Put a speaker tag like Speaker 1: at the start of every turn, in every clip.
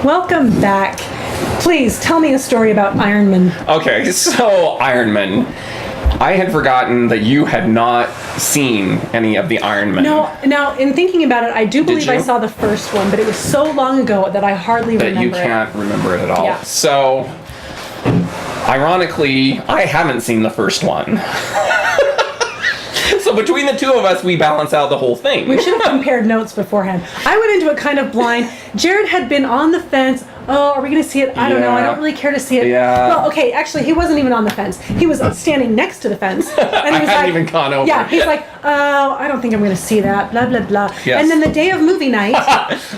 Speaker 1: Welcome back. Please tell me a story about Iron Man.
Speaker 2: Okay, so Iron Man. I had forgotten that you had not seen any of the Iron Man.
Speaker 1: No, now in thinking about it, I do believe I
Speaker 2: you?
Speaker 1: saw the first one, but it was so long ago that I hardly
Speaker 2: that
Speaker 1: remember
Speaker 2: you can't remember it at all.
Speaker 1: Yeah.
Speaker 2: So, ironically, I haven't seen the first one. So between the two of us, we balance out the whole thing.
Speaker 1: We should have compared notes beforehand. I went into it kind of blind. Jared had been on the fence. Oh, are we going to see it? I don't know. I don't really care to see it.
Speaker 2: Yeah.
Speaker 1: Well, okay, actually, he wasn't even on the fence. He was standing next to the fence. And
Speaker 2: I
Speaker 1: he was
Speaker 2: hadn't even gone over.
Speaker 1: Yeah, he's like, oh, I don't think I'm going to see that, blah, blah, blah.
Speaker 2: Yes.
Speaker 1: And then the day of movie night,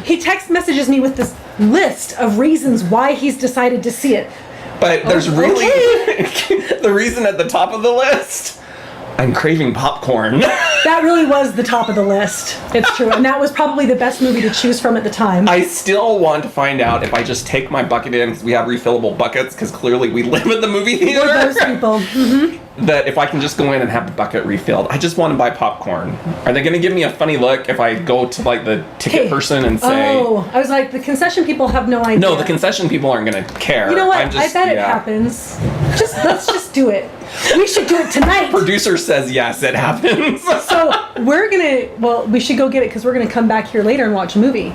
Speaker 1: he text messages me with this list of reasons why he's decided to see it.
Speaker 2: But there's really...
Speaker 1: Okay.
Speaker 2: the reason at the top of the list... I'm craving popcorn.
Speaker 1: That really was the top of the list. It's true. And that was probably the best movie to choose from at the time.
Speaker 2: I still want to find out if I just take my bucket in, because we have refillable buckets, because clearly we live at the movie theater.
Speaker 1: We're those people. Mm-hmm.
Speaker 2: That if I can just go in and have the bucket refilled. I just want to buy popcorn. Are they going to give me a funny look if I go to like the ticket person and say...
Speaker 1: Oh, I was like, the concession people have no idea.
Speaker 2: No, the concession people aren't going to care.
Speaker 1: You know what?
Speaker 2: I
Speaker 1: bet it happens. Let's just do it. We should do it tonight.
Speaker 2: Producer says yes, it happens.
Speaker 1: So we should go get it because we're gonna come back here later and watch a movie.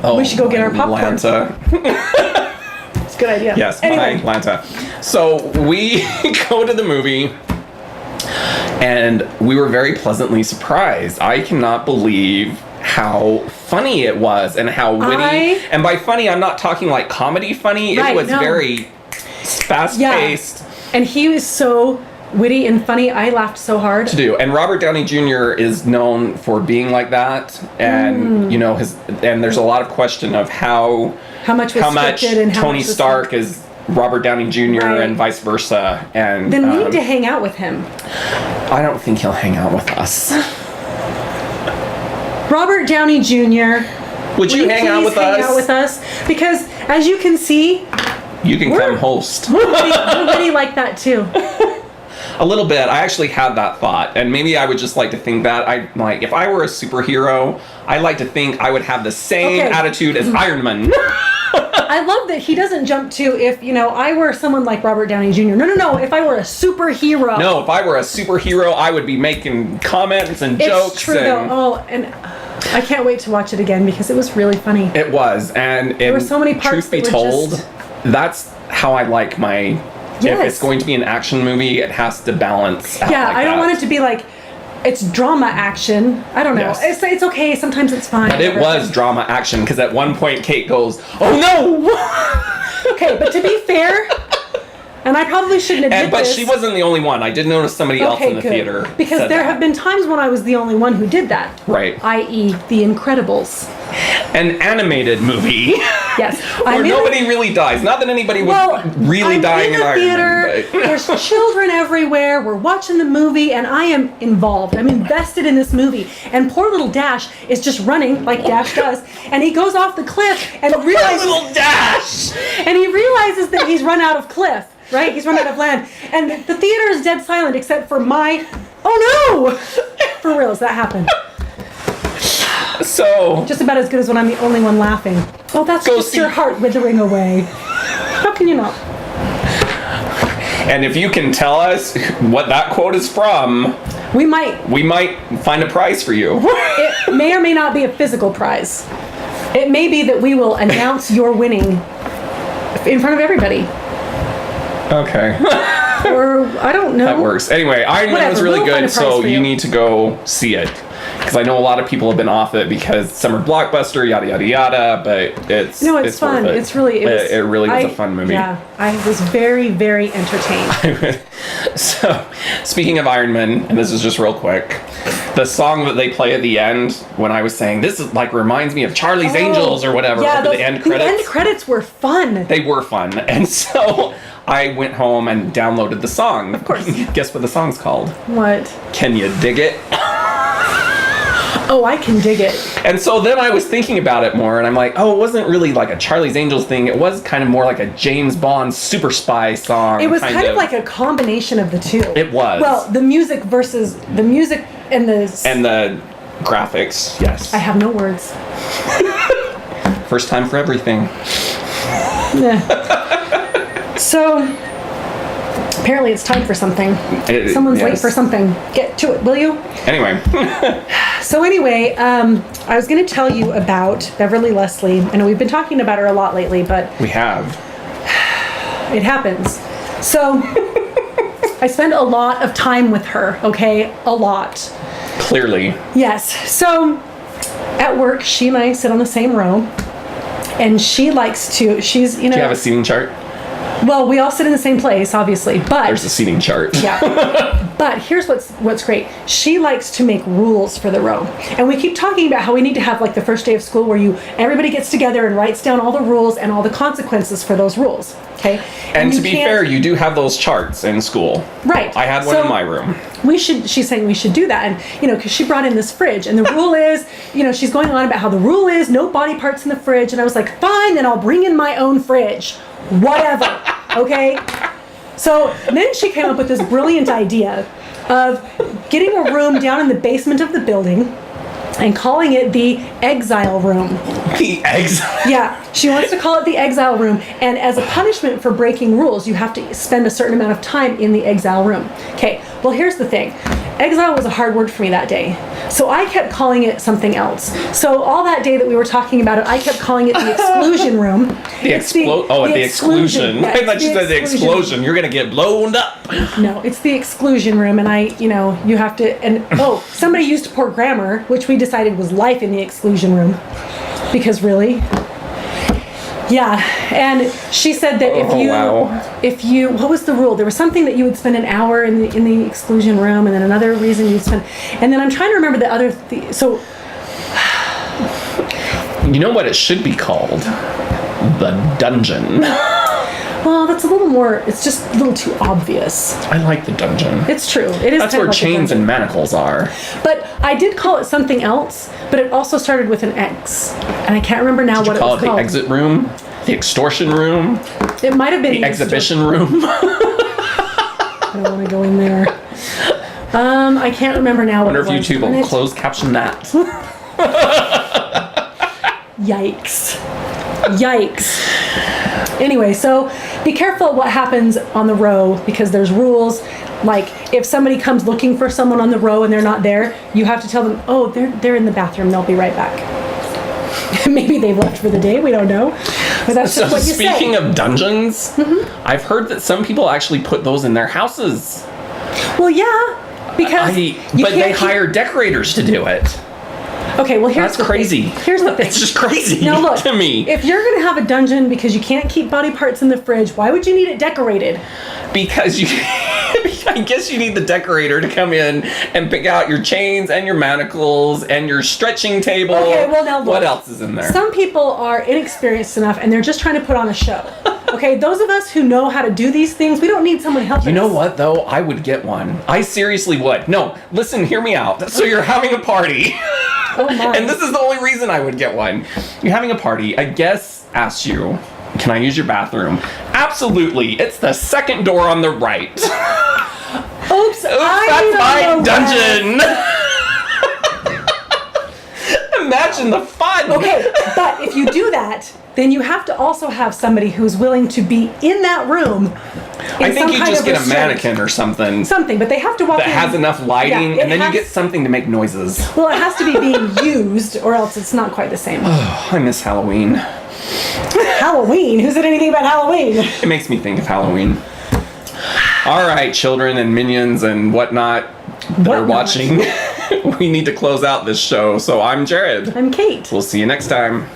Speaker 2: Oh,
Speaker 1: we should go get our popcorn.
Speaker 2: Atlanta.
Speaker 1: It's a good idea.
Speaker 2: Yes,
Speaker 1: anyway.
Speaker 2: my Atlanta. So we go to the movie, and we were very pleasantly surprised. I cannot believe how funny it was and how witty. And by funny, I'm not talking like comedy funny.
Speaker 1: Right,
Speaker 2: it was
Speaker 1: no.
Speaker 2: very fast-paced.
Speaker 1: Yeah. And he was so witty and funny. I laughed so hard.
Speaker 2: To do. And Robert Downey Jr. is known for being like that. And, you know, and there's a lot of question of how
Speaker 1: much was scripted and how
Speaker 2: Tony
Speaker 1: much was
Speaker 2: Stark is Robert Downey Jr.
Speaker 1: Right.
Speaker 2: and vice versa. And
Speaker 1: then we need to hang out with him.
Speaker 2: I don't think he'll hang out with us.
Speaker 1: Robert Downey Jr.
Speaker 2: Would you hang out with us?
Speaker 1: Hang out with us? Because as you can see,
Speaker 2: you can come host.
Speaker 1: We're witty like that too.
Speaker 2: A little bit. I actually had that thought, and maybe I would just like to think that if I were a superhero, I like to think I would have the same attitude as Iron Man.
Speaker 1: I love that he doesn't jump to if I were someone like Robert Downey Jr. No. If I were a superhero.
Speaker 2: No, if I were a superhero, I would be making comments and jokes.
Speaker 1: It's true though. Oh, and I can't wait to watch it again because it was really funny.
Speaker 2: It was, and
Speaker 1: there were so many parts.
Speaker 2: Truth be told, that's how I like my.
Speaker 1: Yes.
Speaker 2: If it's going to be an action movie, it has to balance.
Speaker 1: Yeah,
Speaker 2: like
Speaker 1: I don't
Speaker 2: that.
Speaker 1: want it to be like it's drama action. I don't know.
Speaker 2: Yes.
Speaker 1: It's okay. Sometimes it's fine.
Speaker 2: But it was drama action because at one point Kate goes, "Oh no!"
Speaker 1: Okay, but to be fair, and I probably shouldn't admit
Speaker 2: but
Speaker 1: this.
Speaker 2: she wasn't the only one. I did notice somebody else in the theater.
Speaker 1: Because there have been times when I was the only one who did that.
Speaker 2: Right.
Speaker 1: I.e., The Incredibles.
Speaker 2: An animated movie.
Speaker 1: Yes.
Speaker 2: Where nobody really dies. Not that anybody was really dying in Iron Man.
Speaker 1: There's children everywhere. We're watching the movie, and I am involved. I'm invested in this movie. And poor little Dash is just running like Dash does, and he goes off the cliff and realizes
Speaker 2: little Dash.
Speaker 1: And he realizes that he's run out of cliff. Right? He's run out of land. And the theater is dead silent except for my... Oh, no! For reals, that happened.
Speaker 2: So...
Speaker 1: Just about as good as when I'm the only one laughing. Oh, that's just your heart withering away. How can you not?
Speaker 2: And if you can tell us what that quote is from...
Speaker 1: We might
Speaker 2: find a prize for you.
Speaker 1: It may or may not be a physical prize. It may be that we will announce your winning in front of everybody.
Speaker 2: Okay.
Speaker 1: Or, I don't know.
Speaker 2: That works. Anyway, Iron Man was really good, so you need to go see it. Because I know a lot of people have been off it because summer blockbuster, yada, yada, yada, but it's
Speaker 1: fun.
Speaker 2: Worth it.
Speaker 1: It's really...
Speaker 2: It really was a fun movie.
Speaker 1: Yeah, I was very, very entertained.
Speaker 2: So, speaking of Iron Man, and this is just real quick, the song that they play at the end, when I was saying, this is reminds me of Charlie's Angels or whatever,
Speaker 1: yeah,
Speaker 2: the end credits.
Speaker 1: The end credits were fun.
Speaker 2: They were fun. And so... I went home and downloaded the song.
Speaker 1: Of course.
Speaker 2: Guess what the song's called?
Speaker 1: What?
Speaker 2: Can You Dig It?
Speaker 1: Oh, I can dig it.
Speaker 2: And so then I was thinking about it more, and I'm like, oh, it wasn't really like a Charlie's Angels thing. It was kind of more like a James Bond super spy song.
Speaker 1: It was kind of like a combination of the two.
Speaker 2: It was.
Speaker 1: Well, the music versus the music and the
Speaker 2: graphics, yes.
Speaker 1: I have no words.
Speaker 2: First time for everything.
Speaker 1: So apparently it's time for something. Someone's late
Speaker 2: yes.
Speaker 1: for something. Get to it, will you?
Speaker 2: Anyway.
Speaker 1: So anyway, I was going to tell you about Beverly Leslie. I know we've been talking about her a lot lately, but
Speaker 2: We have.
Speaker 1: it happens. So I spend a lot of time with her, okay? A lot.
Speaker 2: Clearly.
Speaker 1: Yes. So at work, she and I sit on the same row. And she likes to, she's,
Speaker 2: Do you have a seating chart?
Speaker 1: well, we all sit in the same place, obviously, but
Speaker 2: There's a seating chart.
Speaker 1: yeah. But here's what's great. She likes to make rules for the row. And we keep talking about how we need to have like the first day of school where everybody gets together and writes down all the rules and all the consequences for those rules. Okay?
Speaker 2: And
Speaker 1: you
Speaker 2: to be
Speaker 1: can't-
Speaker 2: fair, you do have those charts in school.
Speaker 1: Right.
Speaker 2: I had one in my room.
Speaker 1: She's saying we should do that. And, because she brought in this fridge and the rule is, she's going on about how the rule is no body parts in the fridge. And I was like, fine, then I'll bring in my own fridge. Whatever. Okay? So then she came up with this brilliant idea of getting a room down in the basement of the building and calling it the exile room.
Speaker 2: The exile.
Speaker 1: Yeah, she wants to call it the exile room. And as a punishment for breaking rules, you have to spend a certain amount of time in the exile room. Okay, well, here's the thing. Exile was a hard word for me that day. So I kept calling it something else. So all that day that we were talking about it, I kept calling it the exclusion room.
Speaker 2: The exclusion.
Speaker 1: Yeah,
Speaker 2: I thought you said the explosion. You're going to get blown up.
Speaker 1: No, it's the exclusion room, and you have to, somebody used poor grammar, which we decided was life in the exclusion room. Because really? Yeah, and she said that if you, what was the rule? There was something that you would spend an hour in the exclusion room, and then another reason you'd spend, and then I'm trying to remember the other, so.
Speaker 2: You know what it should be called? The dungeon.
Speaker 1: Well, that's a little more, it's just a little too obvious.
Speaker 2: I like the dungeon.
Speaker 1: It's true. It is.
Speaker 2: That's
Speaker 1: kind
Speaker 2: where
Speaker 1: of like a
Speaker 2: chains
Speaker 1: dungeon.
Speaker 2: and manacles are.
Speaker 1: But I did call it something else, but it also started with an X. And I can't remember now
Speaker 2: Did
Speaker 1: what
Speaker 2: you call
Speaker 1: it was
Speaker 2: it
Speaker 1: called.
Speaker 2: The exit room? The extortion room?
Speaker 1: It might have been
Speaker 2: The exhibition room?
Speaker 1: I don't want to go in there. I can't remember now what
Speaker 2: I
Speaker 1: it
Speaker 2: wonder
Speaker 1: was.
Speaker 2: if YouTube
Speaker 1: Darn
Speaker 2: will
Speaker 1: it.
Speaker 2: close caption that.
Speaker 1: Yikes. Yikes. Anyway, so be careful what happens on the row because there's rules. Like if somebody comes looking for someone on the row and they're not there, you have to tell them, oh, they're in the bathroom. They'll be right back. Maybe they've left for the day. We don't know. But that's
Speaker 2: So
Speaker 1: just what you say.
Speaker 2: speaking of dungeons, I've heard that some people actually put those in their houses.
Speaker 1: Well, yeah, because you
Speaker 2: but they
Speaker 1: can't keep-
Speaker 2: hire decorators to do it.
Speaker 1: Okay, well here's
Speaker 2: That's
Speaker 1: the
Speaker 2: crazy.
Speaker 1: Thing. Here's the thing.
Speaker 2: It's just crazy
Speaker 1: Now look,
Speaker 2: to me.
Speaker 1: if you're gonna have a dungeon because you can't keep body parts in the fridge, why would you need it decorated?
Speaker 2: Because I guess you need the decorator to come in and pick out your chains and your manacles and your stretching table.
Speaker 1: Okay, well now look.
Speaker 2: What else is in there?
Speaker 1: Some people are inexperienced enough and they're just trying to put on a show. Okay, those of us who know how to do these things, we don't need someone helping
Speaker 2: You know
Speaker 1: us.
Speaker 2: what, though? I would get one. I seriously would. No, listen, hear me out. So you're having a party.
Speaker 1: Oh my.
Speaker 2: And this is the only reason I would get one. You're having a party. A guest asks you, can I use your bathroom? Absolutely. It's the second door on the right.
Speaker 1: Oops,
Speaker 2: That's my
Speaker 1: know
Speaker 2: dungeon. Imagine the fun.
Speaker 1: Okay, but if you do that, then you have to also have somebody who's willing to be in that room.
Speaker 2: I think you just get a mannequin or something
Speaker 1: Something, but they have to walk
Speaker 2: that
Speaker 1: in.
Speaker 2: has enough lighting,
Speaker 1: Yeah,
Speaker 2: and then you
Speaker 1: has-
Speaker 2: get something to make noises.
Speaker 1: Well, it has to be being used, or else it's not quite the same.
Speaker 2: I miss Halloween.
Speaker 1: Halloween? Who said anything about Halloween?
Speaker 2: It makes me think of Halloween. All right, children and minions and whatnot that are
Speaker 1: Whatnot.
Speaker 2: watching. We need to close out this show. So I'm Jared.
Speaker 1: I'm Kate.
Speaker 2: We'll see you next time.